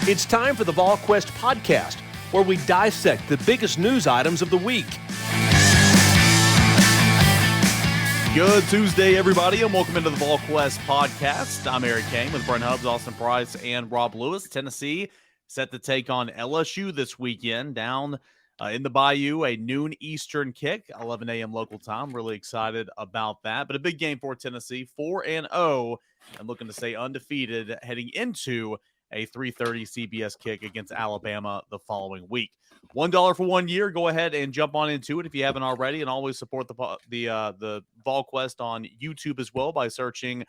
It's time for the Volquest podcast, where we dissect the biggest news items of the week. Good Tuesday, everybody, and welcome into the Volquest podcast. I'm Eric Kane with Brent Hubbs, Austin Price, and Rob Lewis. Tennessee set to take on LSU this weekend down in the Bayou, a noon Eastern kick, 11 a.m. local time. Really excited about that. But a big game for Tennessee, 4-0, and looking to stay undefeated heading into a 3:30 CBS kick against Alabama the following week. $1 for 1 year. Go ahead and jump on into it if you haven't already, and always support the Volquest on YouTube as well by searching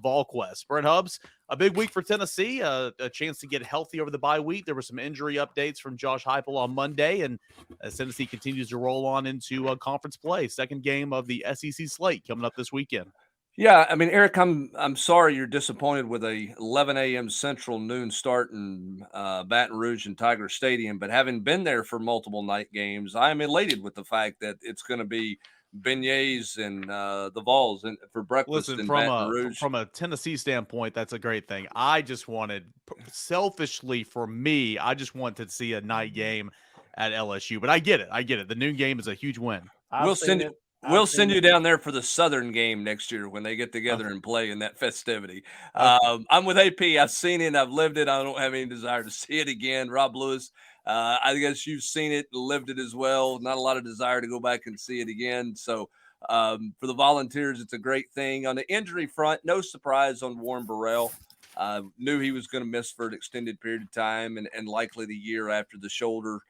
Volquest. Brent Hubbs, a big week for Tennessee, a chance to get healthy over the bye week. There were some injury updates from Josh Heupel on Monday, and as Tennessee continues to roll on into conference play, second game of the SEC slate coming up this weekend. Yeah, I mean, Eric, I'm sorry you're disappointed with a 11 a.m. Central noon start in Baton Rouge and Tiger Stadium, but having been there for multiple night games, I am elated with the fact that it's going to be beignets and the Vols and for breakfast in Baton Rouge. From a Tennessee standpoint, that's a great thing. I just wanted, selfishly for me, I just wanted to see a night game at LSU, but I get it. The noon game is a huge win. We'll send you down there for the Southern game next year when they get together and play in that festivity. I'm with AP. I've seen it. I've lived it. I don't have any desire to see it again. Rob Lewis, I guess you've seen it and lived it as well. Not a lot of desire to go back and see it again. So for the Volunteers, it's a great thing. On the injury front, no surprise on Warren Burrell. Knew he was going to miss for an extended period of time and likely the year after the shoulder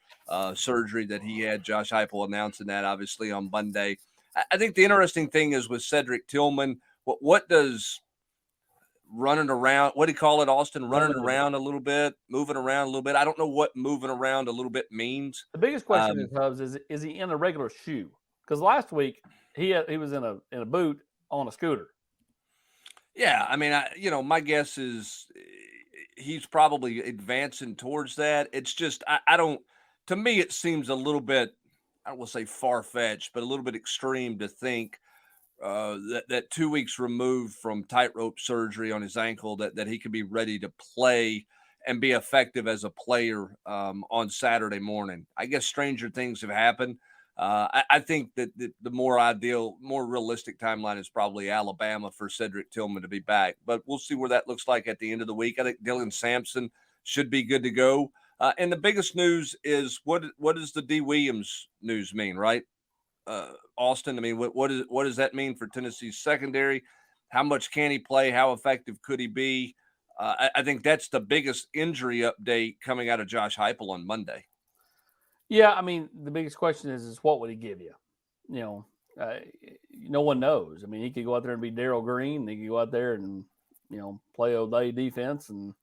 surgery that he had. Josh Heupel announcing that, obviously, on Monday. I think the interesting thing is with Cedric Tillman, what does running around, what do you call it, Austin? Running around a little bit, moving around a little bit. I don't know what moving around a little bit means. The biggest question is, Hubbs, is he in a regular shoe? Because last week he was in a boot on a scooter. Yeah, I mean, my guess is he's probably advancing towards that. It's just I don't. To me, it seems a little bit, I don't want to say far-fetched, but a little bit extreme to think that 2 weeks removed from tightrope surgery on his ankle that he could be ready to play and be effective as a player on Saturday morning. I guess stranger things have happened. I think that the more ideal, more realistic timeline is probably Alabama for Cedric Tillman to be back. But we'll see where that looks like at the end of the week. I think Dylan Sampson should be good to go. And the biggest news is what does the D. Williams news mean, right? Austin, I mean, what does that mean for Tennessee's secondary? How much can he play? How effective could he be? I think that's the biggest injury update coming out of Josh Heupel on Monday. Yeah, I mean, the biggest question is what would he give you? No one knows. I mean, he could go out there and be Darryl Green. He could go out there and, play O'Day defense and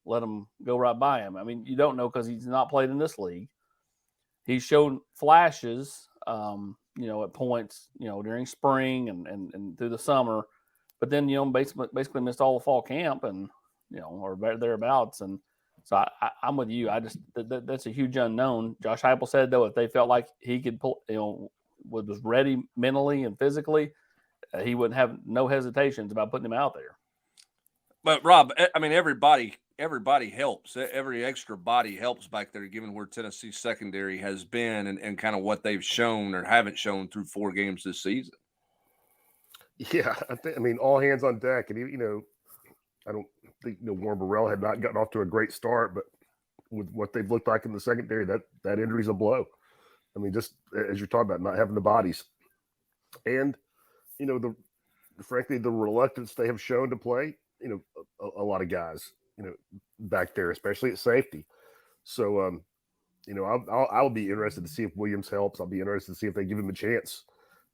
let him go right by him. I mean, you don't know because he's not played in this league. He's shown flashes, at points, during spring and through the summer, but then, basically missed all the fall camp and, or thereabouts. And so I'm with you. That's a huge unknown. Josh Heupel said, though, if they felt like he could pull, was ready mentally and physically, he wouldn't have no hesitations about putting him out there. But Rob, I mean, everybody helps. Every extra body helps back there, given where Tennessee's secondary has been and kind of what they've shown or haven't shown through 4 games this season. Yeah, I mean, all hands on deck. And, I don't think Warren Burrell had not gotten off to a great start, but with what they've looked like in the secondary, that injury's a blow. I mean, just as you're talking about, not having the bodies. And, frankly, the reluctance they have shown to play, a lot of guys, back there, especially at safety. So, I'll be interested to see if Williams helps. I'll be interested to see if they give him a chance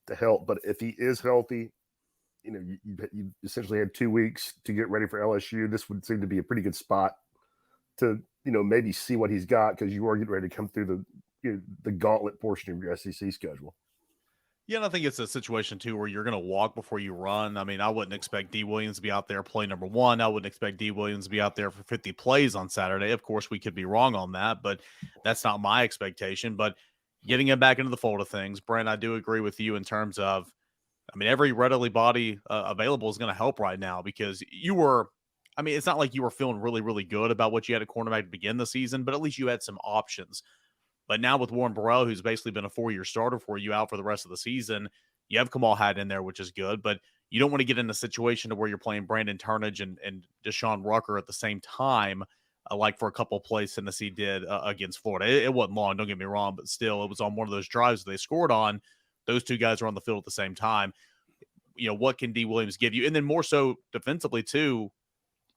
to help. But if he is healthy, you essentially had 2 weeks to get ready for LSU. This would seem to be a pretty good spot to, maybe see what he's got because you are getting ready to come through the gauntlet portion of your SEC schedule. Yeah, and I think it's a situation, too, where you're going to walk before you run. I mean, I wouldn't expect D. Williams to be out there play number 1. I wouldn't expect D. Williams to be out there for 50 plays on Saturday. Of course, we could be wrong on that, but that's not my expectation. But getting him back into the fold of things, Brent, I do agree with you in terms of, I mean, every readily body available is going to help right now because you were I mean, it's not like you were feeling really, really good about what you had at cornerback to begin the season, but at least you had some options. But now with Warren Burrell, who's basically been a 4-year starter for you out for the rest of the season, you have Kamal Hadd in there, which is good, but you don't want to get in a situation to where you're playing Brandon Turnage and Deshaun Rucker at the same time, like for a couple of plays Tennessee did against Florida. It wasn't long, don't get me wrong, but still, it was on one of those drives that they scored on. Those two guys were on the field at the same time. What can D. Williams give you? And then more so defensively, too,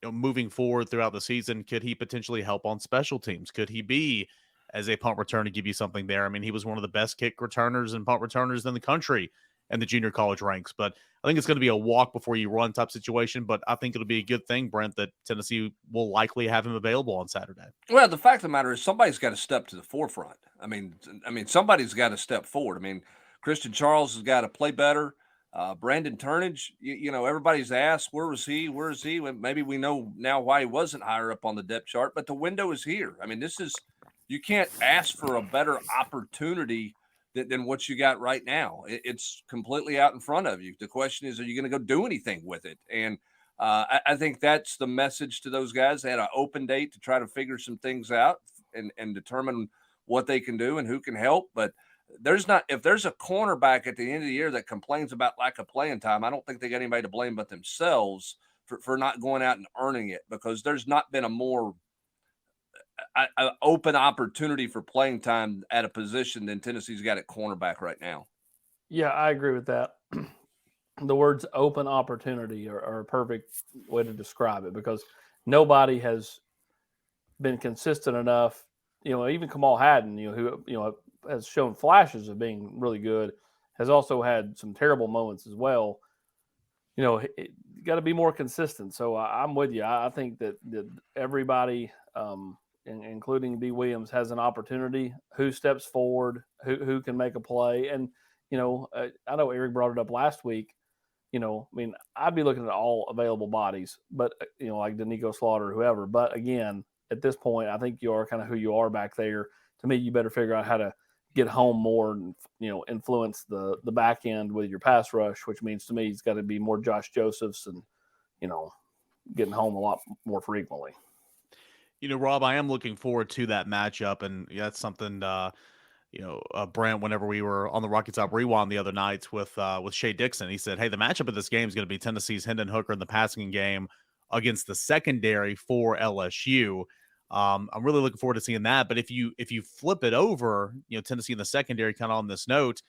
moving forward throughout the season, could he potentially help on special teams? Could he be as a punt return to give you something there? I mean, he was one of the best kick returners and punt returners in the country in the junior college ranks. But I think it's going to be a walk before you run type situation. But I think it'll be a good thing, Brent, that Tennessee will likely have him available on Saturday. Well, the fact of the matter is somebody's got to step to the forefront. I mean, somebody's got to step forward. I mean, Christian Charles has got to play better. Brandon Turnage, everybody's asked, where was he? Where is he? Well, maybe we know now why he wasn't higher up on the depth chart, but the window is here. I mean, you can't ask for a better opportunity than what you got right now. It's completely out in front of you. The question is, are you going to go do anything with it? And I think that's the message to those guys. They had an open date to try to figure some things out and determine what they can do and who can help. But if there's a cornerback at the end of the year that complains about lack of playing time, I don't think they got anybody to blame but themselves for not going out and earning it, because there's not been a more open opportunity for playing time at a position than Tennessee's got at cornerback right now. Yeah, I agree with that. The words open opportunity are a perfect way to describe it, because nobody has been consistent enough. Even Kamal Haddon, who has shown flashes of being really good, has also had some terrible moments as well. You got to be more consistent. So I'm with you. I think that everybody, including D. Williams, has an opportunity. Who steps forward, who can make a play. And, I know Eric brought it up last week. I'd be looking at all available bodies, but, like Danico Slaughter or whoever. But again, at this point, I think you are kind of who you are back there. To me, you better figure out how to get home more and, influence the back end with your pass rush, which means to me it's got to be more Josh Josephs and, getting home a lot more frequently. Rob, I am looking forward to that matchup, and that's something, Brent, whenever we were on the Rocky Top Rewind the other night with Shea Dixon, he said, hey, the matchup of this game is going to be Tennessee's Hendon Hooker in the passing game against the secondary for LSU. I'm really looking forward to seeing that. But if you flip it over, Tennessee in the secondary, kind of on this note,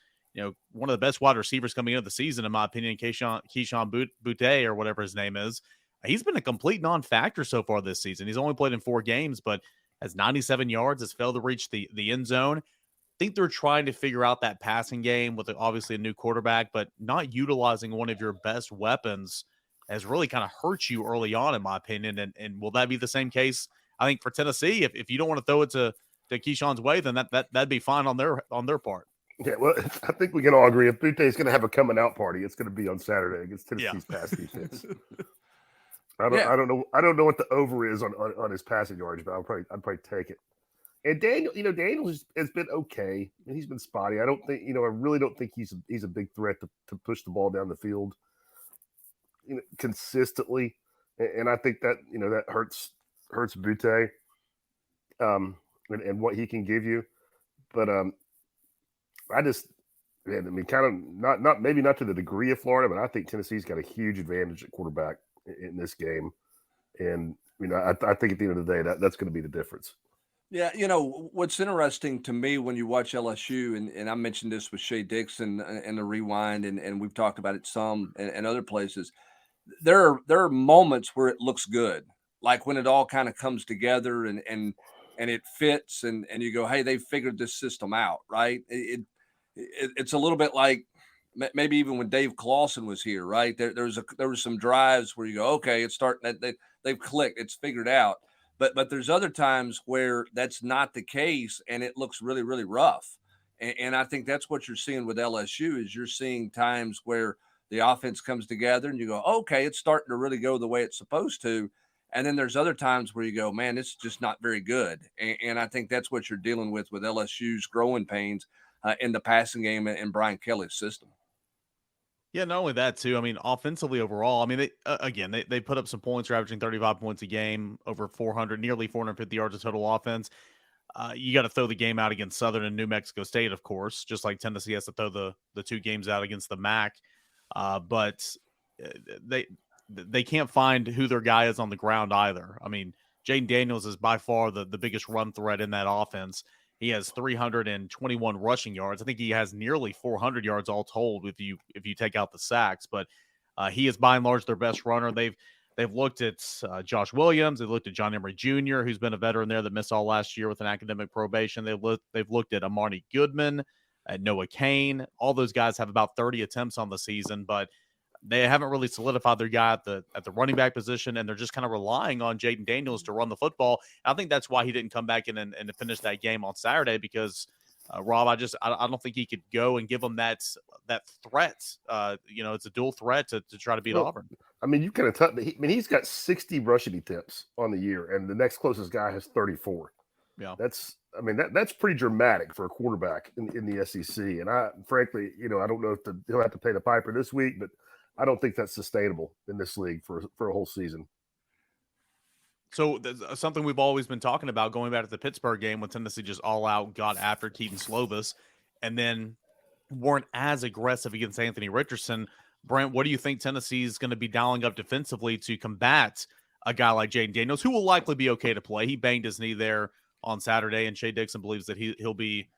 one of the best wide receivers coming into the season, in my opinion, Keyshawn Boutte, or whatever his name is, he's been a complete non-factor so far this season. He's only played in 4 games, but has 97 yards, has failed to reach the end zone. I think they're trying to figure out that passing game with obviously a new quarterback, but not utilizing one of your best weapons has really kind of hurt you early on, in my opinion. And will that be the same case, I think, for Tennessee? If you don't want to throw it to Keyshawn's way, then that'd be fine on their part. Yeah, well, I think we can all agree if Butte is going to have a coming out party, it's going to be on Saturday against Tennessee's pass defense. I don't know what the over is on his passing yards, but I'd probably take it. And Daniel has been okay, and he's been spotty. I really don't think he's a big threat to push the ball down the field, consistently. And I think that that hurts Butte, and what he can give you. But kind of not maybe not to the degree of Florida, but I think Tennessee's got a huge advantage at quarterback in this game. And I think at the end of the day that's going to be the difference. Yeah, what's interesting to me when you watch LSU, and I mentioned this with Shea Dixon and the Rewind, and we've talked about it some and other places. There are moments where it looks good, like when it all kind of comes together and it fits, and you go, hey, they figured this system out, right? It's a little bit like maybe even when Dave Clawson was here, right? There was some drives where you go, okay, it's starting. They've clicked, it's figured out. But there's other times where that's not the case, and it looks really, really rough. And I think that's what you're seeing with LSU is you're seeing times where the offense comes together and you go, okay, it's starting to really go the way it's supposed to. And then there's other times where you go, man, this is just not very good. And I think that's what you're dealing with LSU's growing pains in the passing game and Brian Kelly's system. Yeah, not only that too. I mean, offensively overall, I mean, they put up some points, they're averaging 35 points a game, over 400, nearly 450 yards of total offense. You got to throw the game out against Southern and New Mexico State, of course, just like Tennessee has to throw the two games out against the MAC. But they can't find who their guy is on the ground either. I mean, Jaden Daniels is by far the biggest run threat in that offense. He has 321 rushing yards. I think he has nearly 400 yards all told if you take out the sacks. But he is by and large their best runner. They've looked at Josh Williams. They've looked at John Emery Jr., who's been a veteran there that missed all last year with an academic probation. They've looked at Amani Goodman, at Noah Kane. All those guys have about 30 attempts on the season, but they haven't really solidified their guy at the running back position, and they're just kind of relying on Jaden Daniels to run the football. I think that's why he didn't come back in and finish that game on Saturday because, Rob, I don't think he could go and give them that threat. It's a dual threat to try to beat Auburn. I mean, you kind of touch. He's got 60 rushing attempts on the year, and the next closest guy has 34. Yeah, that's pretty dramatic for a quarterback in the SEC. And frankly, I don't know if he'll have to pay the piper this week, but I don't think that's sustainable in this league for a whole season. So something we've always been talking about going back to the Pittsburgh game when Tennessee just all out got after Keaton Slovis and then weren't as aggressive against Anthony Richardson. Brent, what do you think Tennessee is going to be dialing up defensively to combat a guy like Jaden Daniels, who will likely be okay to play? He banged his knee there on Saturday, and Shea Dixon believes that he'll be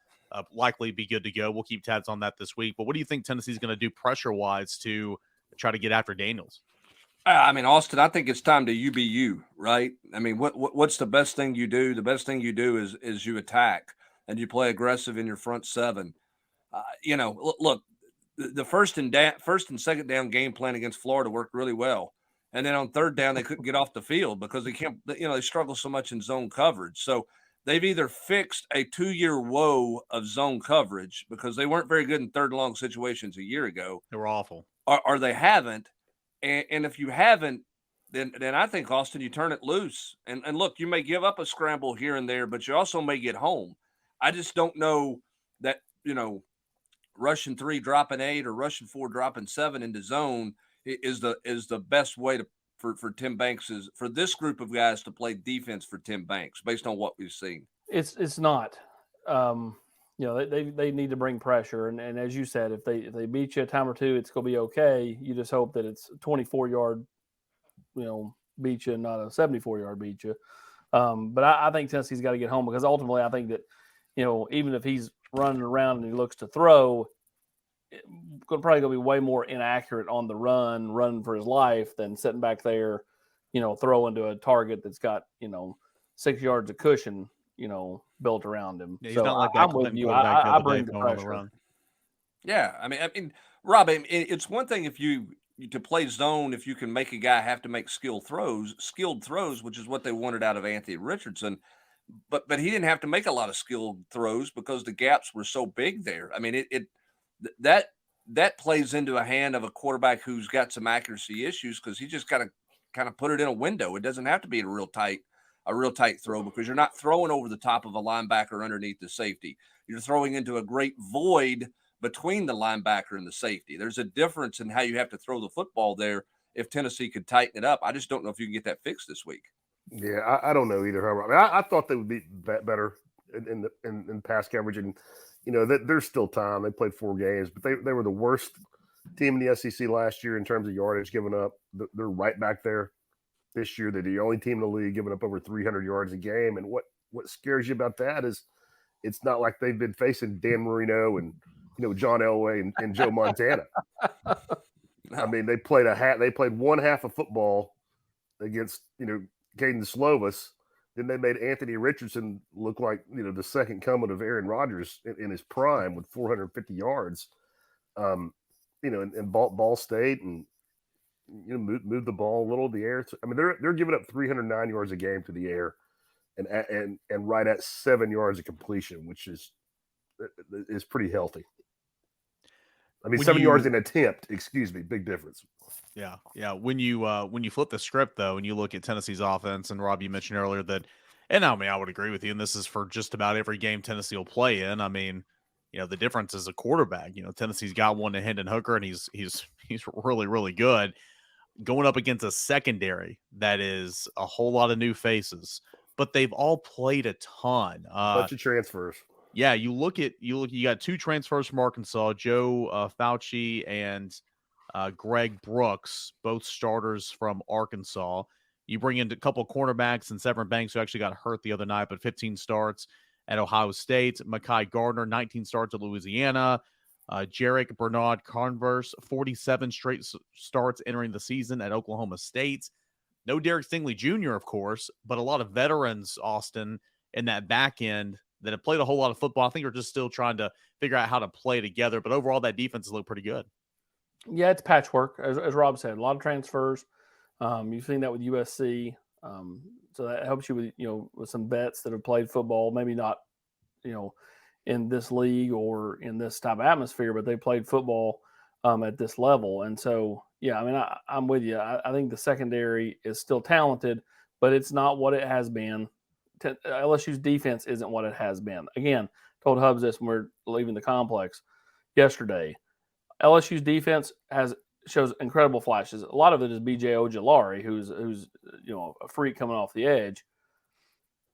likely be good to go. We'll keep tabs on that this week. But what do you think Tennessee's going to do pressure-wise to try to get after Daniels? I mean, Austin, I think it's time to UBU, right? I mean, what's the best thing you do? The best thing you do is you attack and you play aggressive in your front seven. Look, the first and second down game plan against Florida worked really well. And then on third down, they couldn't get off the field because they struggle so much in zone coverage. So they've either fixed a 2-year woe of zone coverage because they weren't very good in third and long situations a year ago. They were awful. Or they haven't. And if you haven't, then I think, Austin, you turn it loose. And look, you may give up a scramble here and there, but you also may get home. I just don't know that, rushing 3, dropping 8, or rushing 4, dropping 7 into zone is the best way for Tim Banks for this group of guys to play defense for Tim Banks based on what we've seen. It's not. They need to bring pressure, and as you said, if they beat you a time or two, it's going to be okay. You just hope that it's a 24-yard, beat you, and not a 74-yard beat you. But I think Tennessee's got to get home because ultimately, I think that even if he's running around and he looks to throw, probably going to be way more inaccurate on the run for his life than sitting back there, throwing to a target that's got 6 yards of cushion. Built around him. Yeah, he's so not like that. I'm with you. I bring the pressure. Run. Yeah, I mean, Rob, it's one thing if you to play zone if you can make a guy have to make skilled throws, which is what they wanted out of Anthony Richardson. But he didn't have to make a lot of skilled throws because the gaps were so big there. I mean, that plays into a hand of a quarterback who's got some accuracy issues because he just got to kind of put it in a window. It doesn't have to be a real tight throw because you're not throwing over the top of a linebacker underneath the safety. You're throwing into a great void between the linebacker and the safety. There's a difference in how you have to throw the football there if Tennessee could tighten it up. I just don't know if you can get that fixed this week. Yeah, I don't know either. I mean, I thought they would be better in pass coverage, and there's still time. They played 4 games, but they were the worst team in the SEC last year in terms of yardage given up. They're right back there this year. They're the only team in the league giving up over 300 yards a game. And what scares you about that is it's not like they've been facing Dan Marino and John Elway and Joe Montana. I mean, they played one half of football against Caden Slovis. Then they made Anthony Richardson look like the second coming of Aaron Rodgers in his prime with 450 yards. And Ball State and move the ball a little in the air. I mean, they're giving up 309 yards a game to the air, and right at 7 yards of completion, which is pretty healthy. I mean, 7 yards in attempt. Excuse me, big difference. Yeah. When you flip the script though, and you look at Tennessee's offense, and Rob, you mentioned earlier that, and I mean, I would agree with you, and this is for just about every game Tennessee will play in. I mean, the difference is a quarterback. Tennessee's got one to Hendon Hooker, and he's He's really, really good. Going up against a secondary that is a whole lot of new faces, but they've all played a ton. Bunch of transfers. Yeah, you got 2 transfers from Arkansas, Joe Fauci and Greg Brooks, both starters from Arkansas. You bring in a couple of cornerbacks and Severn Banks, who actually got hurt the other night, but 15 starts at Ohio State. Mekhi Gardner, 19 starts at Louisiana. Jarek Bernard Converse, 47 straight starts entering the season at Oklahoma State. No Derek Stingley Jr., of course, but a lot of veterans, Austin, in that back end that have played a whole lot of football. I think are just still trying to figure out how to play together. But overall, that defense has looked pretty good. Yeah, it's patchwork, as Rob said. A lot of transfers. You've seen that with USC. So that helps you with some vets that have played football, maybe not, in this league or in this type of atmosphere, but they played football at this level. And so, yeah, I mean, I'm with you. I think the secondary is still talented, but it's not what it has been. LSU's defense isn't what it has been. Again, told Hubs this when we we're leaving the complex yesterday. LSU's defense shows incredible flashes. A lot of it is B.J. Ojulari, who's a freak coming off the edge.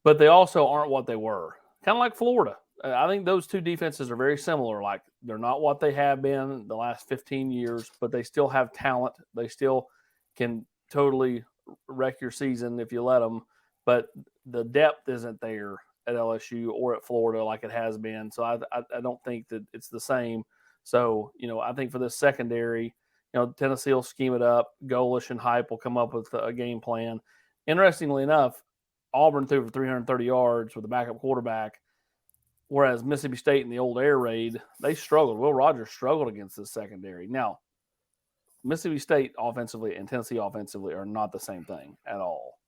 But they also aren't what they were. Kind of like Florida. I think those two defenses are very similar. Like, they're not what they have been the last 15 years, but they still have talent. They still can totally wreck your season if you let them. But the depth isn't there at LSU or at Florida like it has been. So I don't think that it's the same. So, I think for this secondary, Tennessee will scheme it up. Golish and Hype will come up with a game plan. Interestingly enough, Auburn threw for 330 yards with a backup quarterback, whereas Mississippi State in the old air raid, they struggled. Will Rogers struggled against this secondary. Now, Mississippi State offensively and Tennessee offensively are not the same thing at all.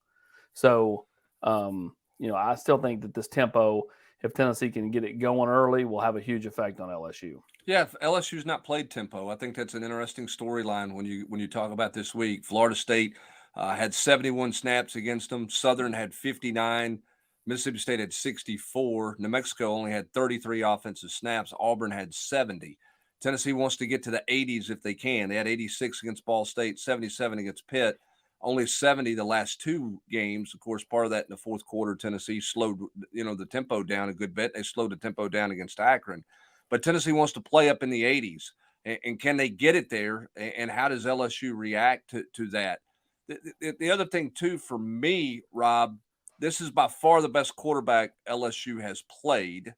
So, I still think that this tempo, if Tennessee can get it going early, will have a huge effect on LSU. Yeah, if LSU's not played tempo, I think that's an interesting storyline when you talk about this week. Florida State had 71 snaps against them. Southern had 59. Mississippi State had 64. New Mexico only had 33 offensive snaps. Auburn had 70. Tennessee wants to get to the 80s if they can. They had 86 against Ball State, 77 against Pitt. Only 70 the last 2 games. Of course, part of that in the fourth quarter, Tennessee slowed the tempo down a good bit. They slowed the tempo down against Akron. But Tennessee wants to play up in the 80s. And can they get it there? And how does LSU react to that? The other thing, too, for me, Rob, this is by far the best quarterback LSU has played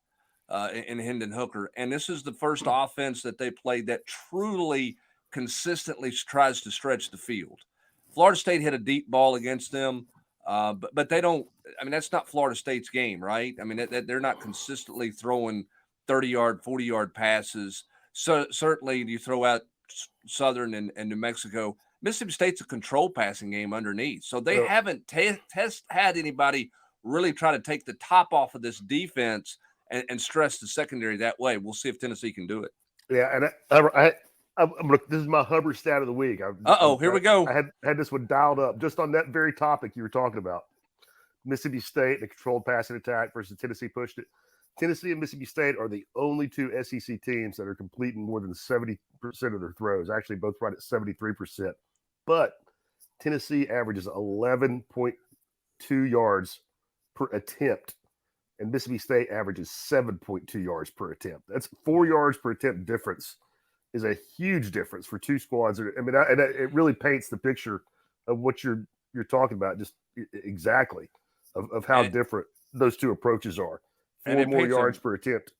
in Hendon Hooker. And this is the first offense that they played that truly consistently tries to stretch the field. Florida State hit a deep ball against them, but they don't – I mean, that's not Florida State's game, right? I mean, they're not consistently throwing 30-yard, 40-yard passes. So certainly you throw out Southern and New Mexico. Mississippi State's a control passing game underneath. So they haven't had anybody really try to take the top off of this defense and stress the secondary that way. We'll see if Tennessee can do it. Yeah, and this is my Hubbard stat of the week. Here we go. I had this one dialed up just on that very topic you were talking about. Mississippi State, the controlled passing attack versus Tennessee pushed it. Tennessee and Mississippi State are the only 2 SEC teams that are completing more than 70% of their throws. Actually, both right at 73%. But Tennessee averages 11.2 yards per attempt, and Mississippi State averages 7.2 yards per attempt. That's 4 yards per attempt difference. Is a huge difference for 2 squads. I mean, it really paints the picture of what you're talking about, just exactly of how different those 2 approaches are. 4 more yards per attempt.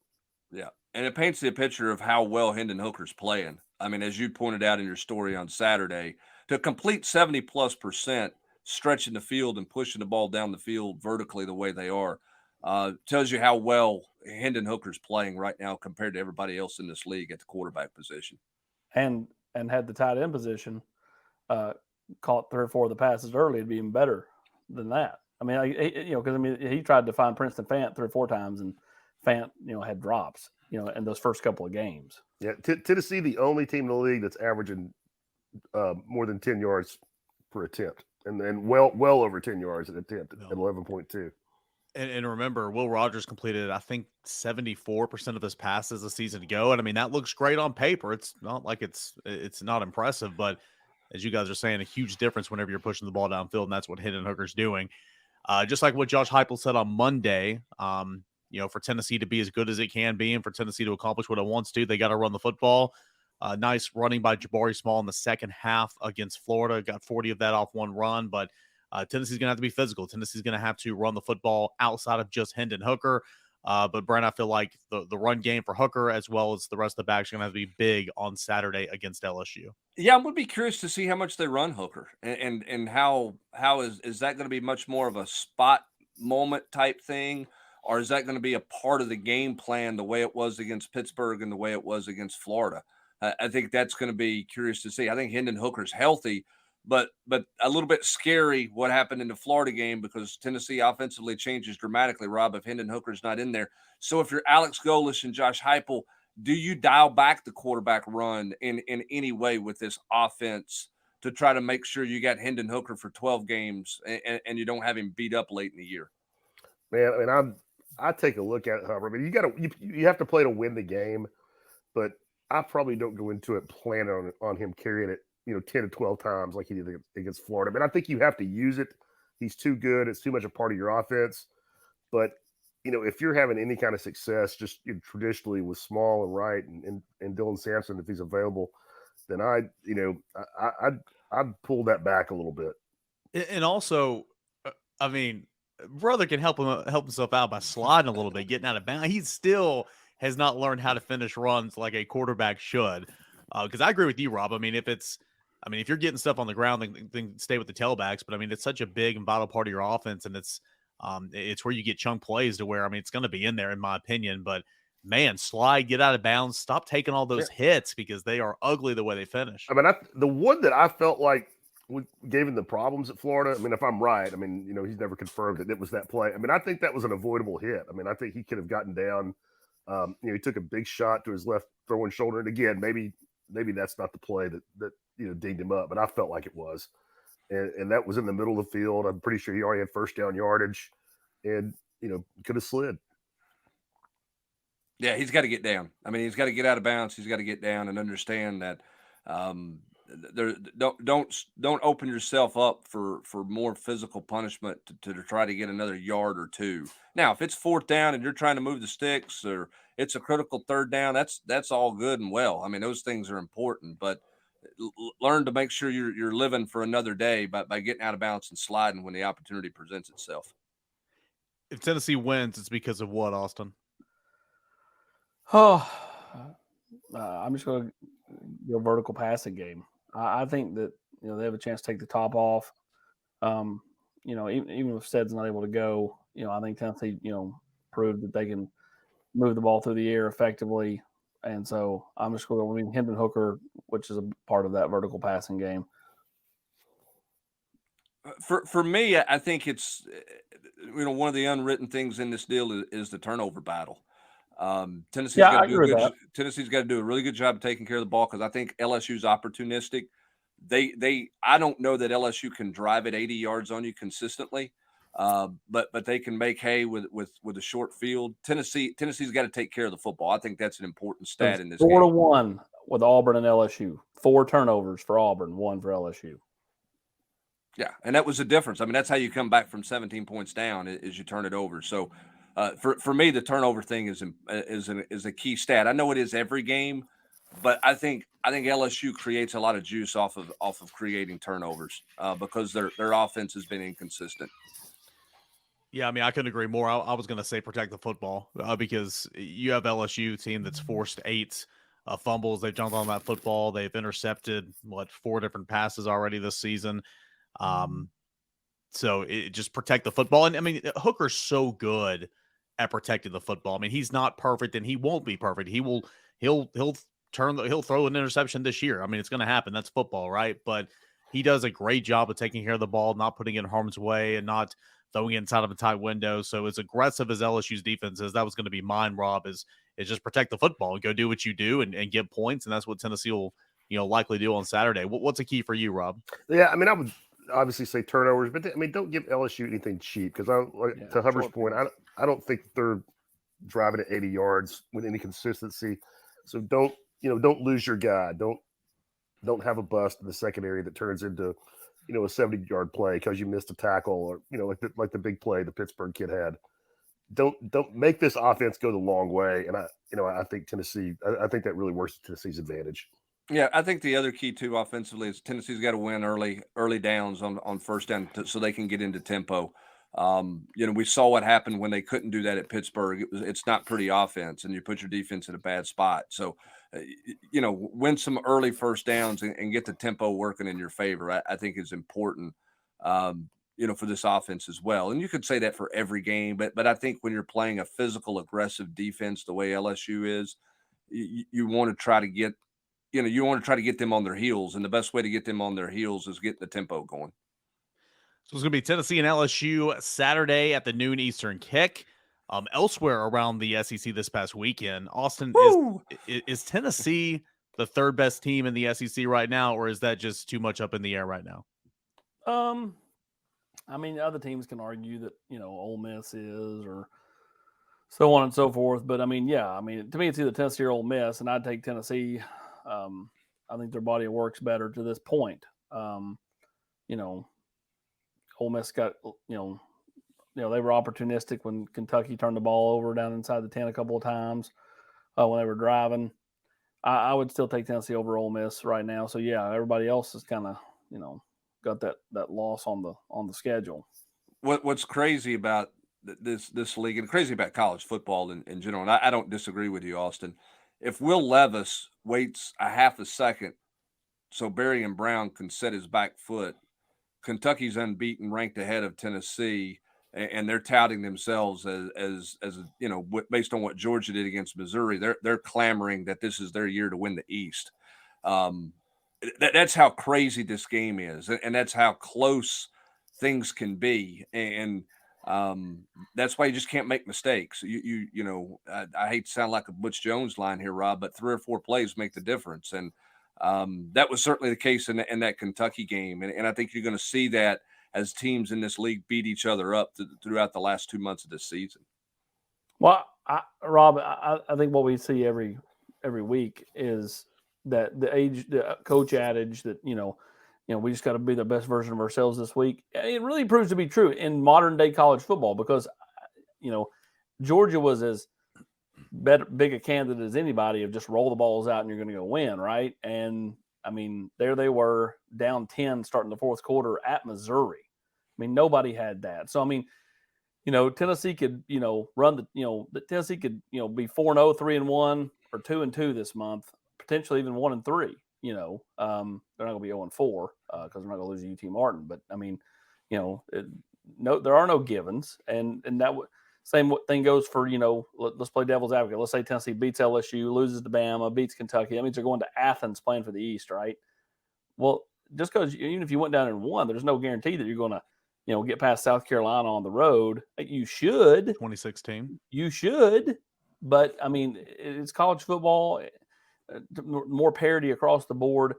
Yeah, and it paints the picture of how well Hendon Hooker's playing. I mean, as you pointed out in your story on Saturday, to complete 70+% stretching the field and pushing the ball down the field vertically the way they are, tells you how well Hendon Hooker's playing right now compared to everybody else in this league at the quarterback position. And had the tight end position caught 3 or 4 of the passes early, it'd be even better than that. I mean, because he tried to find Princeton Fant 3 or 4 times, and Fant, had drops, in those first couple of games. Yeah, Tennessee, the only team in the league that's averaging more than 10 yards per attempt, and then well over 10 yards an attempt at 11.2. And remember, Will Rogers completed, I think, 74% of his passes a season ago. And I mean, that looks great on paper. It's not like it's not impressive, but as you guys are saying, a huge difference whenever you're pushing the ball downfield, and that's what Hendon Hooker's doing. Just like what Josh Heupel said on Monday, for Tennessee to be as good as it can be and for Tennessee to accomplish what it wants to, they got to run the football. Nice running by Jabari Small in the second half against Florida. Got 40 of that off one run, but Tennessee's going to have to be physical. Tennessee's going to have to run the football outside of just Hendon Hooker. But, Brent, I feel like the run game for Hooker as well as the rest of the backs are going to have to be big on Saturday against LSU. Yeah, I'm going to be curious to see how much they run Hooker and how is that going to be much more of a spot moment type thing, or is that going to be a part of the game plan the way it was against Pittsburgh and the way it was against Florida? I think that's going to be curious to see. I think Hendon Hooker's healthy, but a little bit scary what happened in the Florida game because Tennessee offensively changes dramatically, Rob, if Hendon Hooker's not in there. So if you're Alex Golesh and Josh Heupel, do you dial back the quarterback run in any way with this offense to try to make sure you got Hendon Hooker for 12 games and you don't have him beat up late in the year? Man, I mean, I take a look at it, however. I mean, you have to play to win the game, but I probably don't go into it planning on him carrying it, 10 to 12 times like he did against Florida. I mean, I think you have to use it. He's too good. It's too much a part of your offense. But, if you're having any kind of success just traditionally with Small and Wright and Dylan Sampson, if he's available, then I'd pull that back a little bit. And also, I mean, brother can help himself out by sliding a little bit, getting out of bounds. He still has not learned how to finish runs like a quarterback should. Because I agree with you, Rob. I mean, if you're getting stuff on the ground, then stay with the tailbacks. But I mean, it's such a big and vital part of your offense, and it's where you get chunk plays to where, I mean, it's going to be in there, in my opinion. But man, slide, get out of bounds, stop taking all those hits because they are ugly the way they finish. I mean, the one that I felt like gave him the problems at Florida. I mean, if I'm right, I mean, he's never confirmed it was that play. I mean, I think that was an avoidable hit. I mean, I think he could have gotten down. He took a big shot to his left throwing shoulder, and again, maybe that's not the play that dinged him up, but I felt like it was, and that was in the middle of the field. I'm pretty sure he already had first down yardage, and could have slid. Yeah, he's got to get down. I mean, he's got to get out of bounds. He's got to get down and understand that don't open yourself up for more physical punishment to try to get another yard or two. Now, if it's fourth down and you're trying to move the sticks or it's a critical third down, that's all good and well. I mean, those things are important, but learn to make sure you're living for another day by getting out of bounds and sliding when the opportunity presents itself. If Tennessee wins, it's because of what, Austin? Oh, I'm just going to go vertical passing game. I think that they have a chance to take the top off. Even if Stead's not able to go, I think Tennessee proved that they can move the ball through the air effectively, and so I'm just going to go with Hendon Hooker, which is a part of that vertical passing game. For me, I think it's one of the unwritten things in this deal is the turnover battle. Tennessee's got to do a really good job of taking care of the ball because I think LSU's opportunistic. I don't know that LSU can drive it 80 yards on you consistently, but they can make hay with a short field. Tennessee's got to take care of the football. I think that's an important stat in this game. 4-1 with Auburn and LSU. 4 turnovers for Auburn, 1 for LSU. Yeah, and that was the difference. I mean, that's how you come back from 17 points down is you turn it over. So for me, the turnover thing is a key stat. I know it is every game, but I think LSU creates a lot of juice off of creating turnovers because their offense has been inconsistent. Yeah, I mean, I couldn't agree more. I was going to say protect the football because you have LSU team that's forced 8 fumbles. They've jumped on that football. They've intercepted 4 different passes already this season. So it just protect the football. And I mean, Hooker's so good at protecting the football. I mean, he's not perfect and he won't be perfect. He'll throw an interception this year. I mean, it's going to happen. That's football, right? But he does a great job of taking care of the ball, not putting it in harm's way and not throwing it inside of a tight window. So as aggressive as LSU's defense is, that was going to be mine, Rob, is just protect the football and go do what you do and get points. And that's what Tennessee will, likely do on Saturday. What's a key for you, Rob? Yeah, I mean, obviously say turnovers, but don't give LSU anything cheap because to Hubbard's point, I don't think they're driving at 80 yards with any consistency. So don't lose your guy. Don't have a bust in the secondary that turns into, a 70-yard play because you missed a tackle or, like the big play the Pittsburgh kid had. Don't make this offense go the long way. And I think Tennessee, I think that really works to Tennessee's advantage. Yeah, I think the other key too offensively is Tennessee's got to win early downs on first down so they can get into tempo. We saw what happened when they couldn't do that at Pittsburgh. It's not pretty offense, and you put your defense in a bad spot. So, win some early first downs and get the tempo working in your favor. I think is important. For this offense as well. And you could say that for every game, but I think when you're playing a physical, aggressive defense the way LSU is, you want to try to get, them on their heels. And the best way to get them on their heels is getting the tempo going. So it's going to be Tennessee and LSU Saturday at the noon Eastern kick. Elsewhere around the SEC this past weekend, Austin, is Tennessee the third best team in the SEC right now, or is that just too much up in the air right now? Other teams can argue that, Ole Miss is or so on and so forth. But, to me, it's either Tennessee or Ole Miss, and I'd take Tennessee. I think their body of work's better to this point. Ole Miss got, they were opportunistic when Kentucky turned the ball over down inside the 10 a couple of times when they were driving. I would still take Tennessee over Ole Miss right now. So, yeah, everybody else is kind of, got that loss on the schedule. What's crazy about this league and crazy about college football in general, and I don't disagree with you, Austin. If Will Levis waits a half a second so Barry and Brown can set his back foot, Kentucky's unbeaten, ranked ahead of Tennessee, and they're touting themselves as based on what Georgia did against Missouri. They're clamoring that this is their year to win the East. That's how crazy this game is, and that's how close things can be, and that's why you just can't make mistakes. I hate to sound like a Butch Jones line here, Rob, but 3 or 4 plays make the difference, and that was certainly the case in that Kentucky game, and I think you're going to see that as teams in this league beat each other up throughout the last 2 months of this season. Well, Rob, I think what we see every week is that the coach adage that, we just got to be the best version of ourselves this week. It really proves to be true in modern day college football because, Georgia was as big a candidate as anybody of just roll the balls out and you're going to go win. Right. And there they were down 10 starting the fourth quarter at Missouri. Nobody had that. So, Tennessee could, run Tennessee could, be 4-0, 3-1 or 2-2 this month. Potentially even 1-3, they're not going to be 0-4 because they're not going to lose to UT Martin. But there are no givens, and that same thing goes for let's play devil's advocate. Let's say Tennessee beats LSU, loses to Bama, beats Kentucky. That means they're going to Athens playing for the East, right? Well, just because even if you went down and won, there's no guarantee that you're going to get past South Carolina on the road. You should 2016. You should, but it's college football. More parity across the board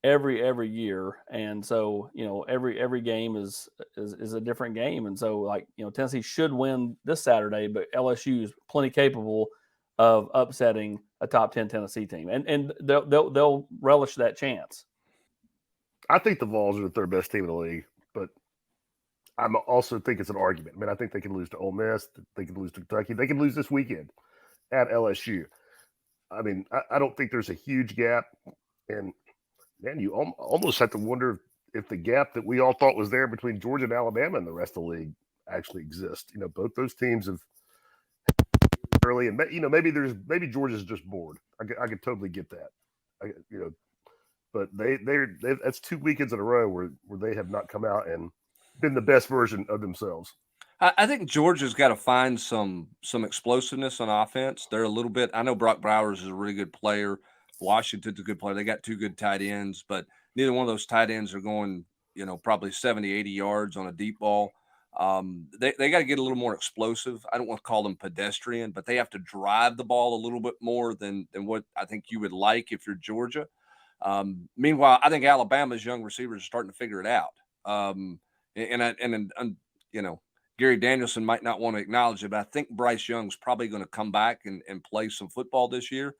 every year, and so every game is a different game, and so Tennessee should win this Saturday, but LSU is plenty capable of upsetting a top 10 Tennessee team, and they'll relish that chance. I think the Vols are the third best team in the league, but I also think it's an argument. I think they can lose to Ole Miss, they can lose to Kentucky, they can lose this weekend at LSU. I don't think there's a huge gap, and man, you almost have to wonder if the gap that we all thought was there between Georgia and Alabama and the rest of the league actually exists. Both those teams have early, and maybe Georgia's just bored. I could totally get that. But that's 2 weekends in a row where they have not come out and been the best version of themselves. I think Georgia's got to find some explosiveness on offense. They're a little bit – I know Brock Bowers is a really good player. Washington's a good player. They got 2 good tight ends, but neither one of those tight ends are going, probably 70, 80 yards on a deep ball. They got to get a little more explosive. I don't want to call them pedestrian, but they have to drive the ball a little bit more than what I think you would like if you're Georgia. Meanwhile, I think Alabama's young receivers are starting to figure it out. And Gary Danielson might not want to acknowledge it, but I think Bryce Young's probably going to come back and play some football this year.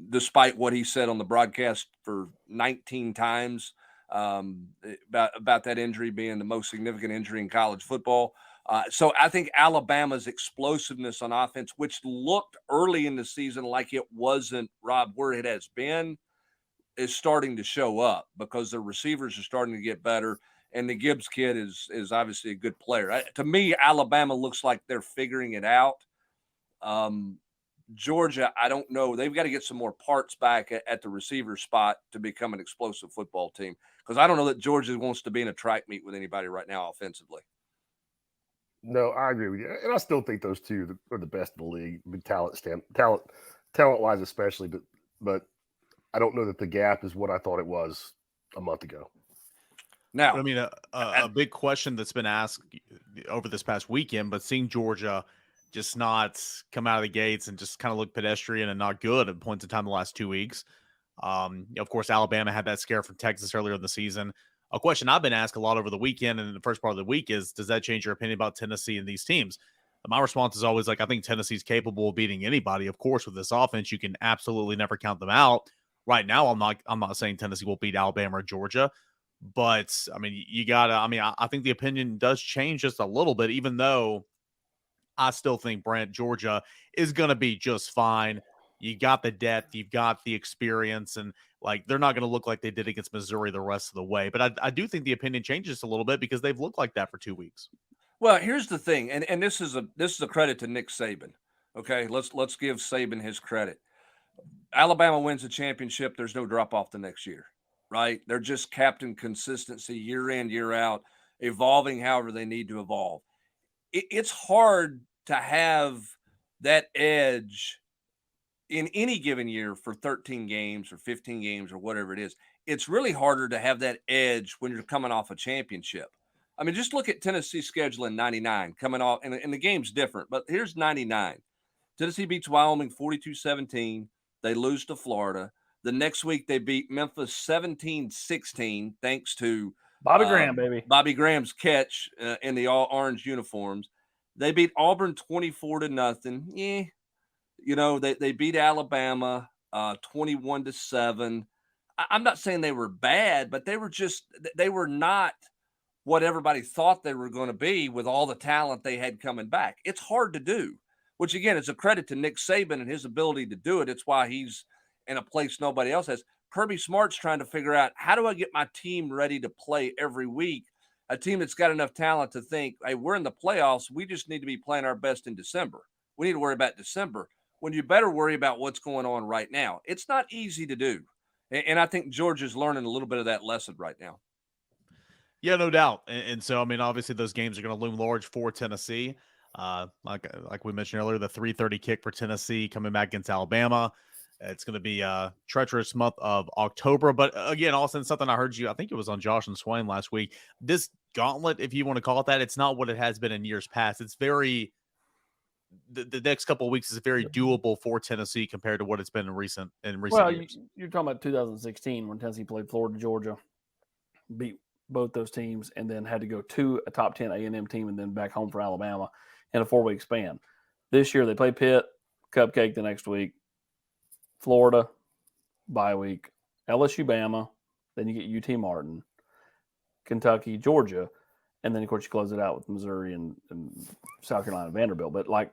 Despite what he said on the broadcast for 19 times about that injury being the most significant injury in college football. So I think Alabama's explosiveness on offense, which looked early in the season like it wasn't, Rob, where it has been, is starting to show up because the receivers are starting to get better. And the Gibbs kid is obviously a good player. To me, Alabama looks like they're figuring it out. Georgia, I don't know. They've got to get some more parts back at the receiver spot to become an explosive football team, because I don't know that Georgia wants to be in a track meet with anybody right now offensively. No, I agree with you. And I still think those two are the best in the league, talent-wise especially. But I don't know that the gap is what I thought it was a month ago. Now, I mean, a big question that's been asked over this past weekend, but seeing Georgia just not come out of the gates and just kind of look pedestrian and not good at points in time the last 2 weeks. Of course, Alabama had that scare from Texas earlier in the season. A question I've been asked a lot over the weekend and in the first part of the week is, does that change your opinion about Tennessee and these teams? My response is always like, I think Tennessee's capable of beating anybody. Of course, with this offense, you can absolutely never count them out. Right now, I'm not saying Tennessee will beat Alabama or Georgia, but I mean, I think the opinion does change just a little bit, even though I still think Georgia is going to be just fine. You got the depth, you've got the experience, and like they're not going to look like they did against Missouri the rest of the way. But I do think the opinion changes a little bit because they've looked like that for 2 weeks. Well, here's the thing, and this is a credit to Nick Saban. Okay, let's give Saban his credit. Alabama wins the championship. There's no drop off the next year, right? They're just captain consistency year in, year out, evolving however they need to evolve. It's hard to have that edge in any given year for 13 games or 15 games or whatever it is. It's really harder to have that edge when you're coming off a championship. I mean, just look at Tennessee's schedule in 99 coming off, and the game's different, but here's 99. Tennessee beats Wyoming 42-17. They lose to Florida. The next week they beat Memphis 17-16 thanks to Bobby Graham, baby. Bobby Graham's catch in the all orange uniforms. They beat Auburn 24-0. They beat Alabama 21-7. I'm not saying they were bad, but they were not what everybody thought they were going to be with all the talent they had coming back. It's hard to do, which again is a credit to Nick Saban and his ability to do it. It's why he's in a place nobody else has. Kirby Smart's trying to figure out, how do I get my team ready to play every week? A team that's got enough talent to think, hey, we're in the playoffs. We just need to be playing our best in December. We need to worry about December, when you better worry about what's going on right now. It's not easy to do. And I think Georgia's learning a little bit of that lesson right now. Yeah, no doubt. And so, I mean, obviously those games are going to loom large for Tennessee. Like we mentioned earlier, the 3:30 kick for Tennessee coming back against Alabama. It's going to be a treacherous month of October. But again, Austin, something I heard I think it was on Josh and Swain last week. This gauntlet, if you want to call it that, it's not what it has been in years past. It's very, the next couple of weeks is very doable for Tennessee compared to what it's been in recent years. You're talking about 2016 when Tennessee played Florida, Georgia, beat both those teams, and then had to go to a top 10 A&M team and then back home for Alabama in a 4-week span. This year they play Pitt, Cupcake the next week, Florida, bye week, LSU, Bama, then you get UT Martin, Kentucky, Georgia, and then, of course, you close it out with Missouri and South Carolina, Vanderbilt. But, like,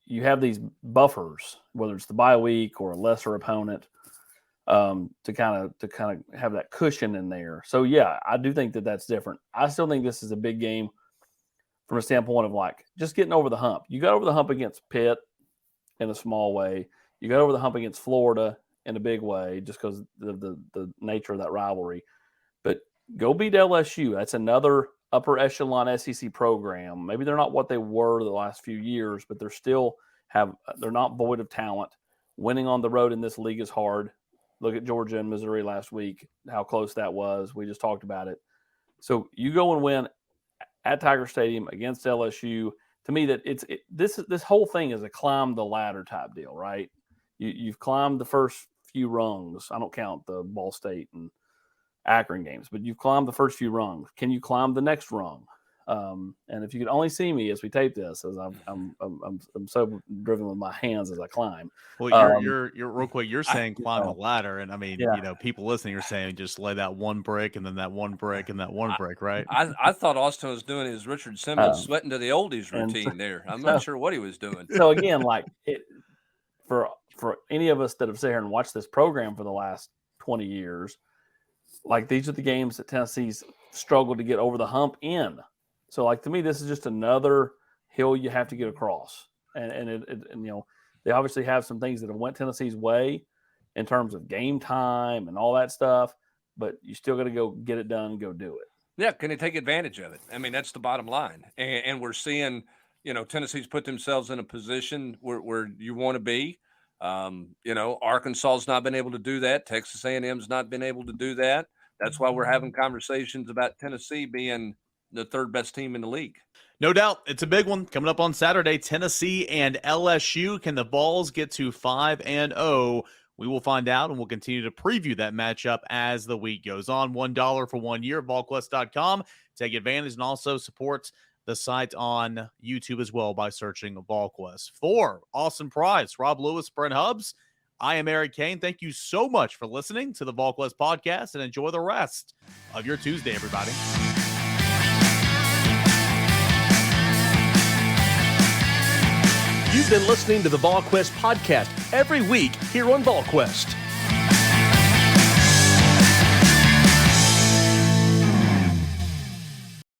you have these buffers, whether it's the bye week or a lesser opponent, to kind of have that cushion in there. So, yeah, I do think that that's different. I still think this is a big game from a standpoint of, like, just getting over the hump. You got over the hump against Pitt in a small way. You got over the hump against Florida in a big way just because of the nature of that rivalry. But go beat LSU. That's another upper echelon SEC program. Maybe they're not what they were the last few years, but they're not void of talent. Winning on the road in this league is hard. Look at Georgia and Missouri last week, how close that was. We just talked about it. So you go and win at Tiger Stadium against LSU. To me, this whole thing is a climb the ladder type deal, right? You've climbed the first few rungs. I don't count the Ball State and Akron games, but you've climbed the first few rungs. Can you climb the next rung? And if you could only see me as we tape this, as I'm so driven with my hands as I climb. Well, you're real quick. You're saying climb the know, ladder, and I mean, yeah. people listening are saying just lay that one brick, and then that one brick, and that one brick, right? I thought Austin was doing his Richard Simmons sweating to the oldies routine there. I'm not sure what he was doing. So again, like for any of us that have sat here and watched this program for the last 20 years, like these are the games that Tennessee's struggled to get over the hump in. So, like, to me, this is just another hill you have to get across. And they obviously have some things that have went Tennessee's way in terms of game time and all that stuff, but you still got to go get it done and go do it. Yeah, can they take advantage of it? I mean, that's the bottom line. And we're seeing, Tennessee's put themselves in a position where you want to be. Arkansas's not been able to do that. Texas A&M's not been able to do that. That's why we're having conversations about Tennessee being the third best team in the league. No doubt. It's a big one coming up on Saturday. Tennessee and LSU. Can the Vols get to 5-0? We will find out, and we'll continue to preview that matchup as the week goes on. $1 for 1 year, Volquest.com. Take advantage and also support the site on YouTube as well by searching Volquest. For Austin Price, Rob Lewis, Brent Hubbs, I am Eric Kane. Thank you so much for listening to the Volquest podcast, and enjoy the rest of your Tuesday, everybody. You've been listening to the Volquest podcast every week here on Volquest.